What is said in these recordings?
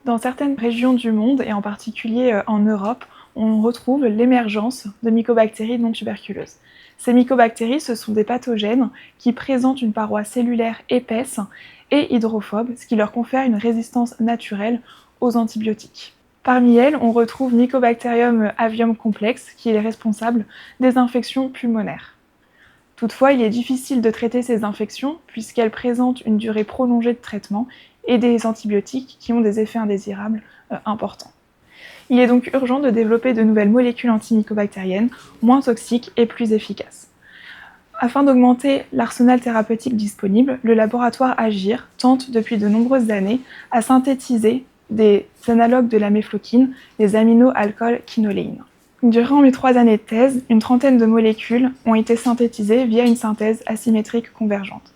Dans certaines régions du monde, et en particulier en Europe, on retrouve l'émergence de mycobactéries non tuberculeuses. Ces mycobactéries, ce sont des pathogènes qui présentent une paroi cellulaire épaisse et hydrophobe, ce qui leur confère une résistance naturelle aux antibiotiques. Parmi elles, on retrouve Mycobacterium avium complex, qui est responsable des infections pulmonaires. Toutefois, il est difficile de traiter ces infections puisqu'elles présentent une durée prolongée de traitement et des antibiotiques qui ont des effets indésirables importants. Il est donc urgent de développer de nouvelles molécules antimycobactériennes moins toxiques et plus efficaces. Afin d'augmenter l'arsenal thérapeutique disponible, le laboratoire Agir tente depuis de nombreuses années à synthétiser des analogues de la méfloquine, les amino-alcool-quinoléines. Durant mes 3 années de thèse, une trentaine de molécules ont été synthétisées via une synthèse asymétrique convergente.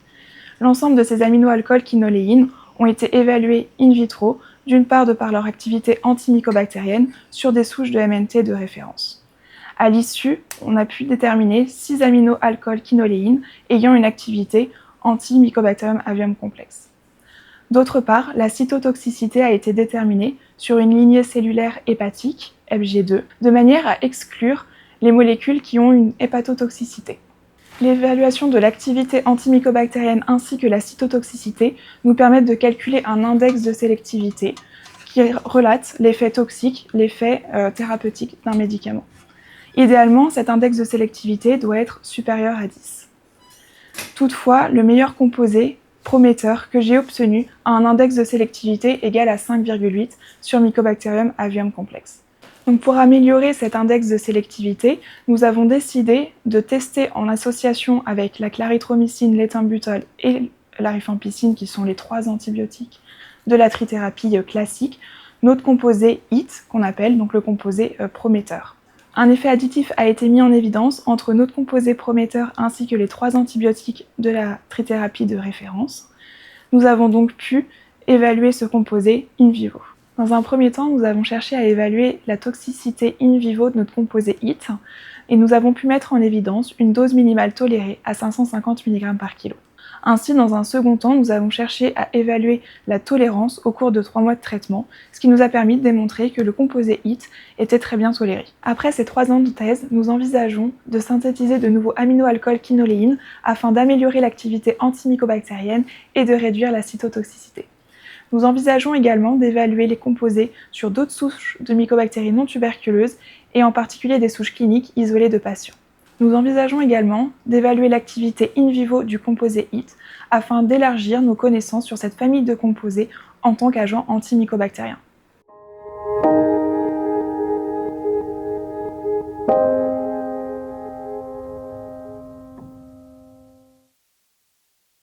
L'ensemble de ces amino-alcool-quinoléines ont été évaluées in vitro, d'une part de par leur activité antimycobactérienne sur des souches de MNT de référence. À l'issue, on a pu déterminer 6 amino-alcool-quinoléines ayant une activité anti-Mycobacterium avium complex. D'autre part, la cytotoxicité a été déterminée sur une lignée cellulaire hépatique, FG2, de manière à exclure les molécules qui ont une hépatotoxicité. L'évaluation de l'activité antimycobactérienne ainsi que la cytotoxicité nous permettent de calculer un index de sélectivité qui relate l'effet toxique, l'effet thérapeutique d'un médicament. Idéalement, cet index de sélectivité doit être supérieur à 10. Toutefois, le meilleur composé prometteur que j'ai obtenu a un index de sélectivité égal à 5,8 sur Mycobacterium avium complex. Donc pour améliorer cet index de sélectivité, nous avons décidé de tester en association avec la clarithromycine, l'éthambutol et la rifampicine, qui sont les 3 antibiotiques de la trithérapie classique, notre composé HIT, qu'on appelle donc le composé prometteur. Un effet additif a été mis en évidence entre notre composé prometteur ainsi que les 3 antibiotiques de la trithérapie de référence. Nous avons donc pu évaluer ce composé in vivo. Dans un premier temps, nous avons cherché à évaluer la toxicité in vivo de notre composé HIT et nous avons pu mettre en évidence une dose minimale tolérée à 550 mg par kg. Ainsi, dans un second temps, nous avons cherché à évaluer la tolérance au cours de 3 mois de traitement, ce qui nous a permis de démontrer que le composé HIT était très bien toléré. Après ces 3 ans de thèse, nous envisageons de synthétiser de nouveaux amino-alcool-quinoléines afin d'améliorer l'activité antimycobactérienne et de réduire la cytotoxicité. Nous envisageons également d'évaluer les composés sur d'autres souches de mycobactéries non tuberculeuses et en particulier des souches cliniques isolées de patients. Nous envisageons également d'évaluer l'activité in vivo du composé HIT afin d'élargir nos connaissances sur cette famille de composés en tant qu'agent antimycobactérien.